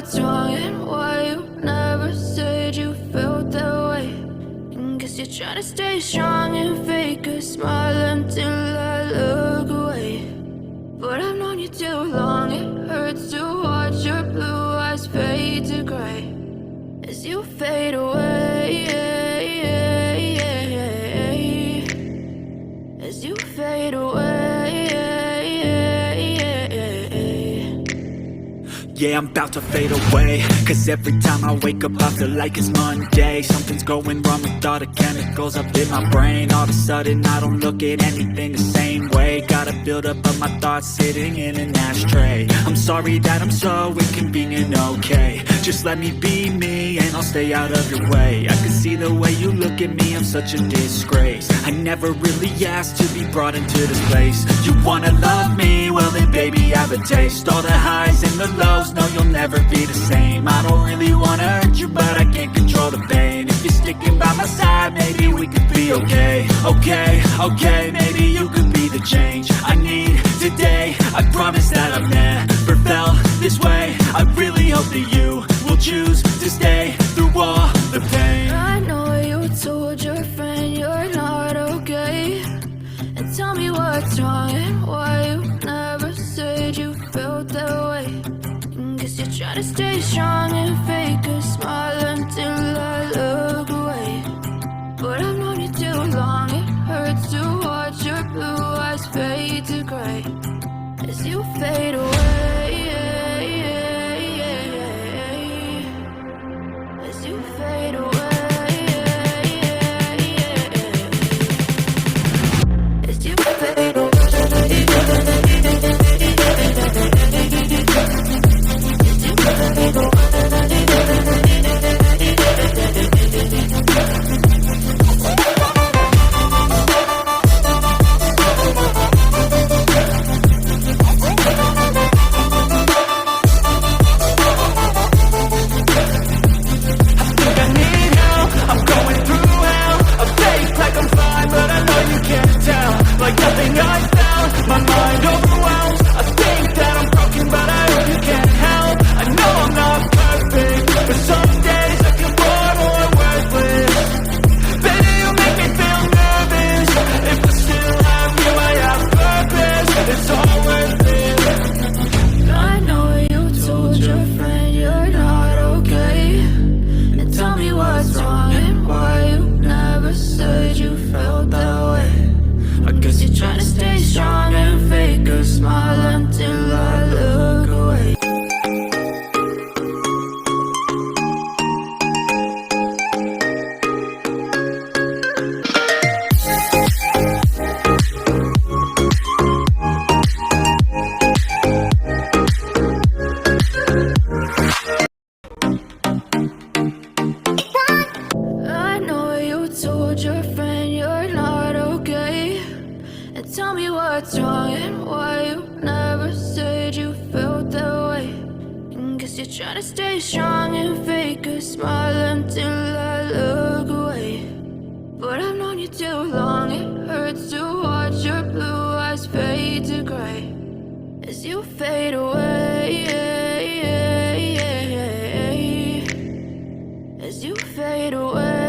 what's wrong and why you never said you felt that way. And guess you're trying to stay strong and fake a smile until I look away. But I've known you too long, it hurts to watch your blue eyes fade to gray as you fade away, as you fade away. Yeah, I'm about to fade away, cause every time I wake up I feel like it's Monday. Something's going wrong with all the chemicals up in my brain. All of a sudden I don't look at anything the same way. Got a buildup of my thoughts sitting in an ashtray. I'm sorry that I'm so inconvenient, okay. Just let me be me and I'll stay out of your way. I can see the way you look at me, I'm such a disgrace. I never really asked to be brought into this place. You wanna love me? Well then baby, have a taste. All the highs and the lows, no, you'll never be the same. I don't really wanna hurt you, but I can't control the pain. If you're sticking by my side, maybe we could be okay. Okay, maybe you could be the change I need today. I promise that I've never felt this way. I really hope that you will choose to stay through all the pain. I know you told your friend you're not okay, and tell me what's wrong and why you never said you felt that way. Guess you're trying to stay strong and fake a smile until I look away. But I've known you too long, it hurts to watch your blue eyes fade to gray as you fade away, as you fade away. Trying to stay strong and fake a smile until I look away. But I've known you too long, it hurts to watch your blue eyes fade to gray as you fade away, as you fade away.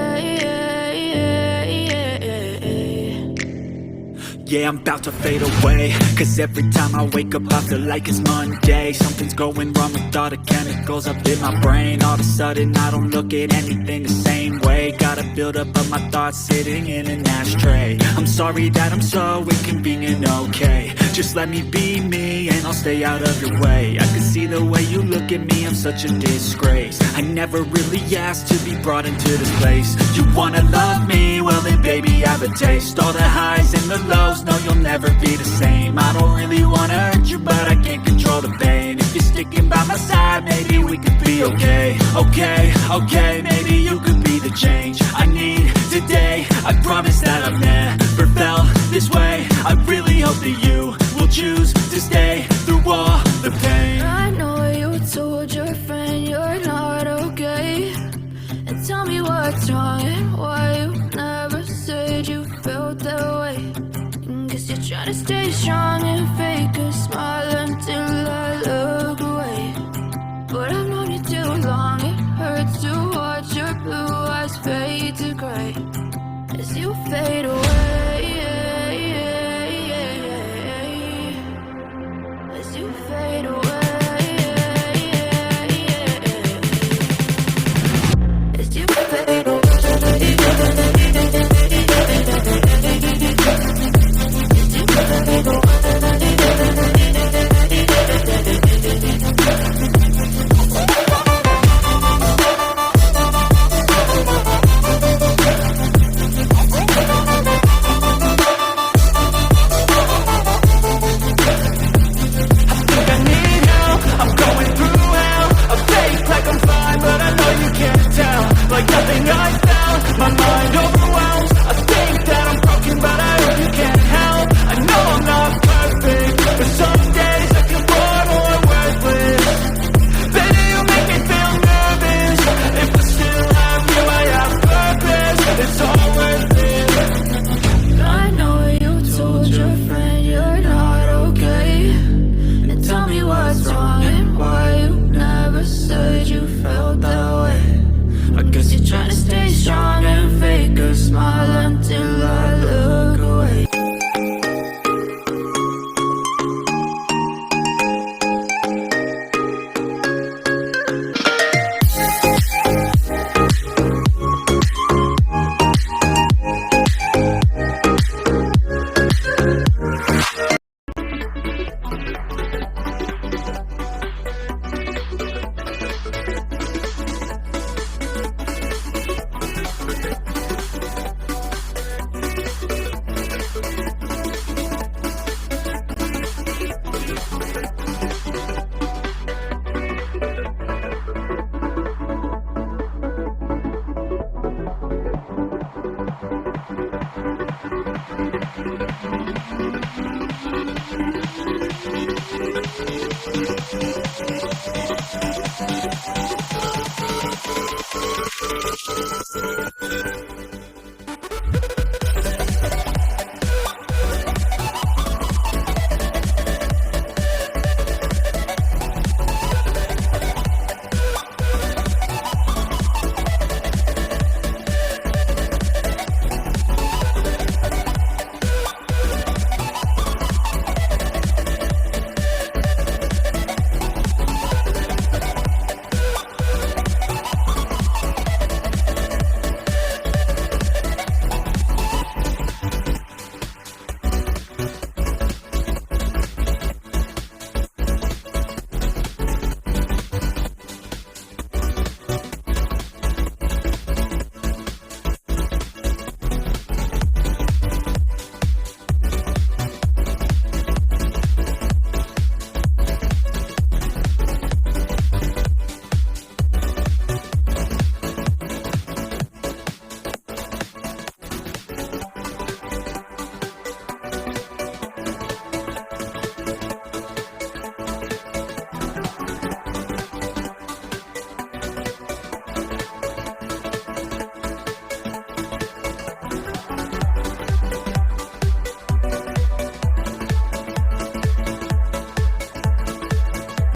Yeah, I'm about to fade away, cause every time I wake up I feel like it's Monday. Something's going wrong with all the chemicals up in my brain. All of a sudden I don't look at anything the same way. Got a buildup of my thoughts sitting in an ashtray. I'm sorry that I'm so inconvenient, okay. Just let me be me and I'll stay out of your way. I can see the way you look at me, I'm such a disgrace. I never really asked to be brought into this place. You wanna love me? Well then baby, have a taste. All the highs and the lows, no, you'll never be the same. I don't really wanna hurt you, but I can't control the pain. If you're sticking by my side, maybe we could be okay. Okay, maybe you could be the change I need today. I promise that I've never felt this way. I really hope that you will choose to stay through all the pain. I know you told your friend you're not okay, and tell me what's wrong and why you never said you felt that way. Guess you're trying to stay strong and fake a smile until I look away. But I've known you